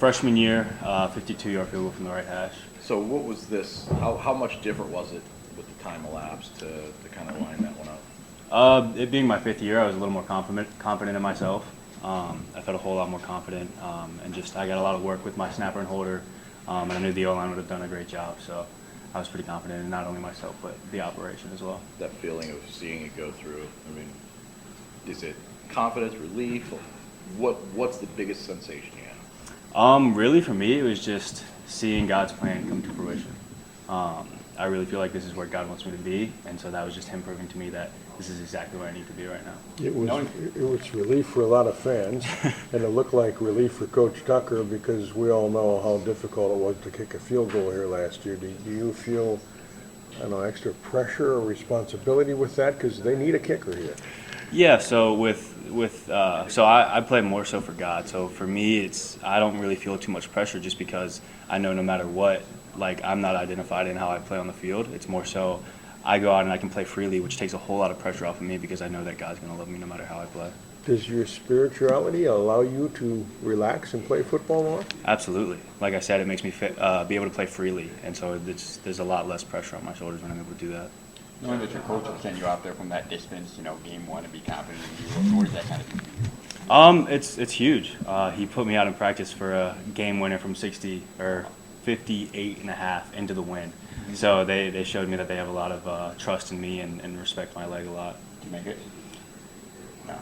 freshman year, 52-yard field goal from the right hash. So what was this? How much different was it with the time elapsed to kind of line that one up? It being my 5th year, I was a little more confident in myself. I felt a whole lot more confident, and just I got a lot of work with my snapper and holder, and I knew the O-line would have done a great job. So I was pretty confident in not only myself but the operation as well. That feeling of seeing it go through. I mean, is it confidence, relief? What's the biggest sensation you have? Really for me, it was just seeing God's plan come to fruition. I really feel like this is where God wants me to be, and so that was just Him proving to me that this is exactly where I need to be right now. It was relief for a lot of fans, and it looked like relief for Coach Tucker because we all know how difficult it was to kick a field goal here last year. Do you feel, I don't know, extra pressure or responsibility with that because they need a kicker here? Yeah, so I play more so for God. So for me, I don't really feel too much pressure just because I know no matter what, like I'm not identified in how I play on the field. It's more so I go out and I can play freely, which takes a whole lot of pressure off of me because I know that God's going to love me no matter how I play. Does your spirituality allow you to relax and play football more? Absolutely. Like I said, it makes me be able to play freely, and so there's a lot less pressure on my shoulders when I'm able to do that. Knowing that your coach will send you out there from that distance, game one, and be confident in you, what does that kind of do? It's huge. He put me out in practice for a game winner from 60 or 58 and a half into the win. Mm-hmm. So they showed me that they have a lot of trust in me and respect my leg a lot. Did you make it? No.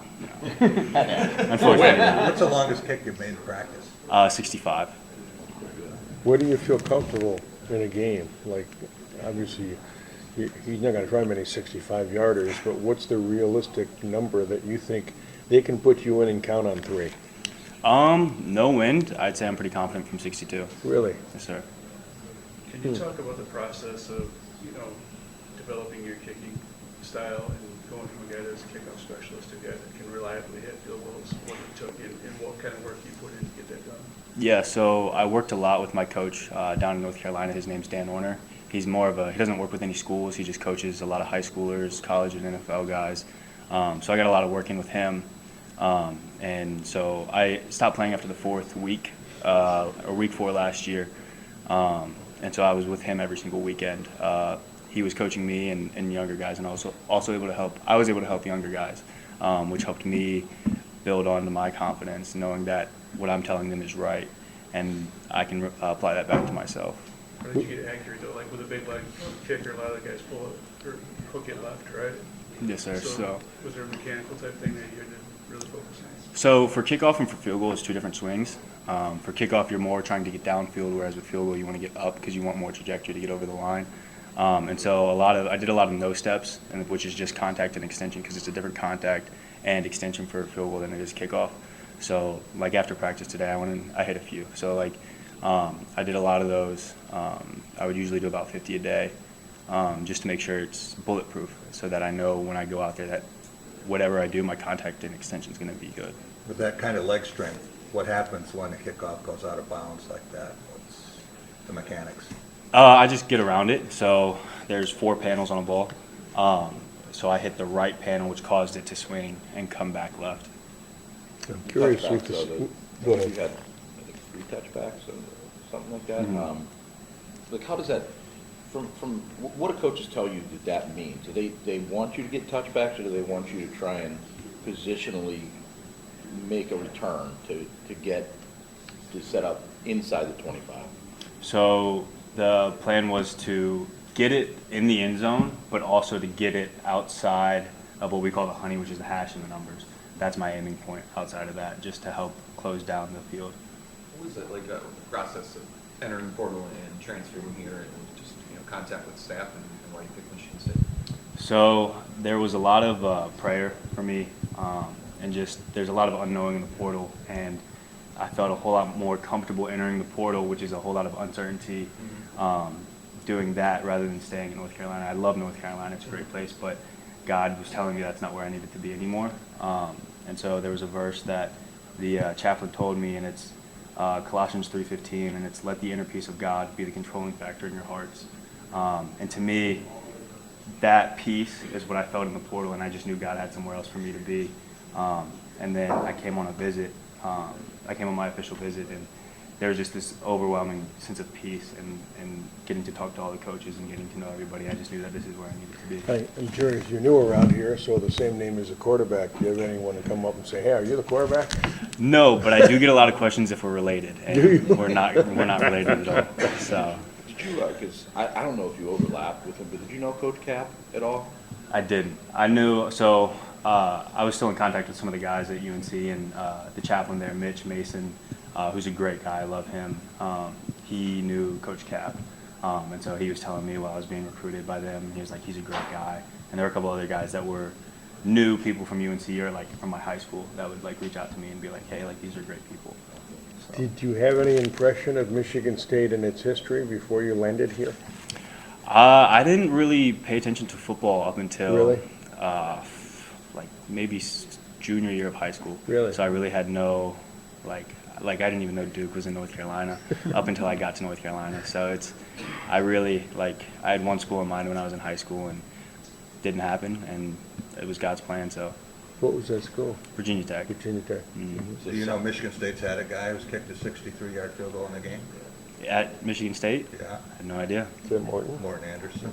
Unfortunately. What's the longest kick you've made in practice? 65. Where do you feel comfortable in a game? Like, obviously, he's not going to try many 65-yarders, but what's the realistic number that you think they can put you in and count on 3? No wind. I'd say I'm pretty confident from 62. Really? Yes, sir. Can you talk about the process of, developing your kicking style and going from a guy that's a kickoff specialist to a guy that can reliably hit field goals, what it took and what kind of work you put in to get that done? Yeah, so I worked a lot with my coach down in North Carolina. His name's Dan Orner. He's he doesn't work with any schools. He just coaches a lot of high schoolers, college and NFL guys. So I got a lot of work in with him. And so I stopped playing after the 4th week, or week 4 last year. And so I was with him every single weekend. He was coaching me and younger guys, and also able to help. I was able to help younger guys, which helped me build onto my confidence, knowing that what I'm telling them is right, and I can apply that back to myself. How did you get accurate though? Like with a big leg kicker, a lot of the guys pull it or hook it left, right? Yes, sir. So was there a mechanical type thing that you had to really focus on? So for kickoff and for field goal, it's 2 different swings. For kickoff, you're more trying to get downfield, whereas with field goal, you want to get up because you want more trajectory to get over the line. And so I did a lot of no steps, which is just contact and extension because it's a different contact and extension for field goal than it is kickoff. So like after practice today, I hit a few. So like I did a lot of those. I would usually do about 50 a day, just to make sure it's bulletproof, so that I know when I go out there that whatever I do, my contact and extension is going to be good. With that kind of leg strength, what happens when the kickoff goes out of bounds like that? What's the mechanics? I just get around it. So there's 4 panels on a ball. So I hit the right panel, which caused it to swing and come back left. I'm curious with Touchbacks, this. though, Go ahead. You had, I think, 3 touchbacks or something like that. Mm-hmm. Like, how does that, from what do coaches tell you that means? Do they want you to get touchbacks, or do they want you to try and positionally make a return to set up inside the 25? So the plan was to get it in the end zone, but also to get it outside of what we call the honey, which is the hash and the numbers. That's my aiming point outside of that, just to help close down the field. What was it like the process of entering the portal and transferring here and just contact with staff and why you picked Michigan State? So there was a lot of prayer for me, and just there's a lot of unknowing in the portal, and I felt a whole lot more comfortable entering the portal, which is a whole lot of uncertainty, doing that rather than staying in North Carolina. I love North Carolina; it's a great place, but God was telling me that's not where I needed to be anymore. And so there was a verse that the chaplain told me, and it's Colossians 3:15, and it's, "Let the inner peace of God be the controlling factor in your hearts." And to me, that peace is what I felt in the portal, and I just knew God had somewhere else for me to be. And then I came on a visit. I came on my official visit, and there was just this overwhelming sense of peace and getting to talk to all the coaches and getting to know everybody. I just knew that this is where I needed to be. I'm curious, you're new around here, so the same name as a quarterback. Do you have anyone to come up and say, hey, are you the quarterback? No, but I do get a lot of questions if we're related, Do you? and we're not related at all. So Did you, because I don't know if you overlapped with him, but did you know Coach Cap at all? I didn't. I knew. So I was still in contact with some of the guys at UNC and the chaplain there, Mitch Mason, who's a great guy. I love him. He knew Coach Cap, and so he was telling me while I was being recruited by them. He was like, he's a great guy. And there were a couple other guys that were new people from UNC or like from my high school that would like reach out to me and be like, hey, like these are great people. So. Did you have any impression of Michigan State and its history before you landed here? I didn't really pay attention to football up until Really? like maybe junior year of high school. Really? So I really had no like I didn't even know Duke was in North Carolina up until I got to North Carolina. So I really I had one school in mind when I was in high school and didn't happen, and it was God's plan. So What was that school? Virginia Tech. Virginia Tech. Mhm. Do you know Michigan State's had a guy who's kicked a 63-yard field goal in the game? At Michigan State? Yeah, I had no idea. Is that Morton? Morton Anderson.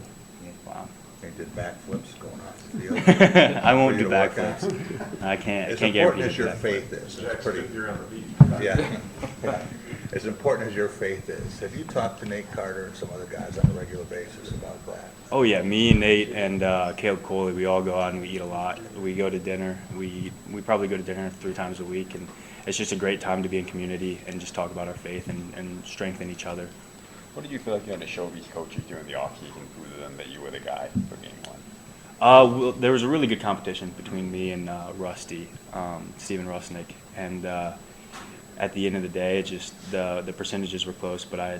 Wow. He did backflips going off the field. I won't For you do to work on. backflips. I can't As guarantee important as you your that. faith is, it's pretty, You're on the beat. yeah. As important as your faith is, have you talked to Nate Carter and some other guys on a regular basis about that? Oh yeah, me and Nate and Caleb Coley, we all go out and we eat a lot. We go to dinner. We probably go to dinner 3 times a week, and it's just a great time to be in community and just talk about our faith and strengthen each other. What did you feel like you had to show these coaches during the offseason, prove to them that you were the guy for game one? Well, there was a really good competition between me and Rusty, Steven Rusnick, and at the end of the day, it just the percentages were close, but I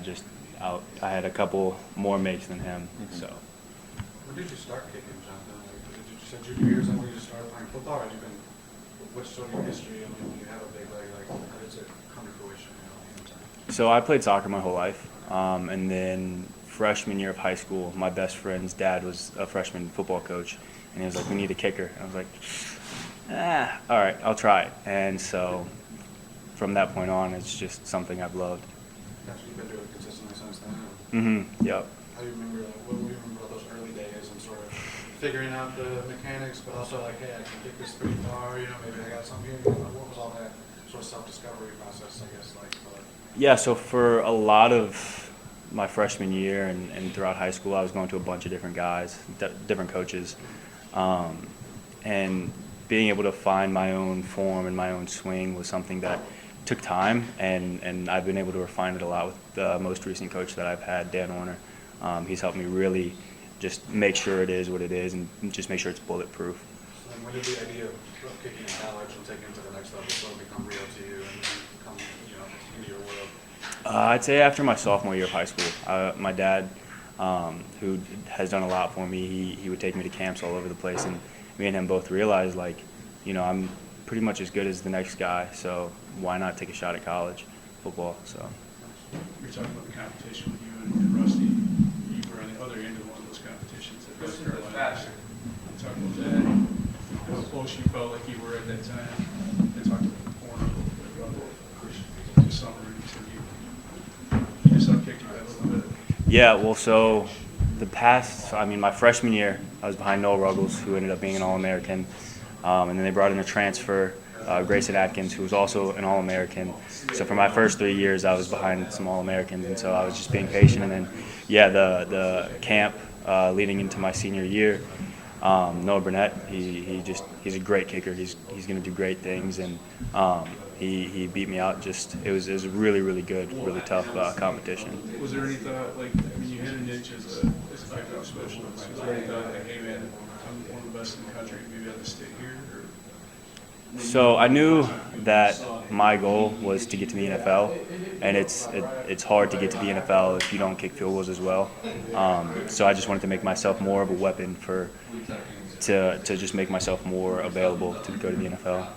had a couple more makes than him. So. When did you start kicking, Jonathan? Like, did you say junior years when you started playing football, or have you been? What's sort of your history? I mean, you have a big leg. Like, how does it come to fruition? So I played soccer my whole life, and then freshman year of high school, my best friend's dad was a freshman football coach, and he was like, "We need a kicker." And I was like, all right, I'll try it. And so from that point on, it's just something I've loved. That's what you've been doing consistently since then. Mm-hmm. Yep. How do you remember? What do you remember about those early days and sort of figuring out the mechanics, but also like, hey, I can kick this pretty far. You know, maybe I got something here. What was all that sort of self-discovery process? I guess like. Yeah. So for a lot of my freshman year and throughout high school, I was going to a bunch of different guys, different coaches, and being able to find my own form and my own swing was something that took time, and I've been able to refine it a lot with the most recent coach that I've had, Dan Warner. He's helped me really just make sure it is what it is and just make sure it's bulletproof. So then when did the idea of kicking in college and taking it to the next level sort of become real to you and come, into your world? I'd say after my sophomore year of high school. My dad, who has done a lot for me, he would take me to camps all over the place, and me and him both realized, I'm pretty much as good as the next guy, so why not take a shot at college football? So. You're talking about the competition with you and Rusty. You were on the other end of one of those competitions at North Carolina. Talk about that. How close you felt like you were at that time. They talked about the corner this summer, and you said you just outkicked you that a little bit. Yeah, well, so my freshman year, I was behind Noah Ruggles, who ended up being an All-American, and then they brought in a transfer, Grayson Atkins, who was also an All-American. So for my first 3 years, I was behind some All-Americans, and so I was just being patient. And then, the camp leading into my senior year, Noah Burnett, he's a great kicker. He's going to do great things, and he beat me out. It was a really, really good, really tough competition. Was there any thought, you had a niche as a backup specialist, was there any thought hey man, I'm one of the best in the country, maybe I have to stay here? Or? So I knew that my goal was to get to the NFL, and it's hard to get to the NFL if you don't kick field goals as well. So I just wanted to make myself more of a weapon to just make myself more available to go to the NFL.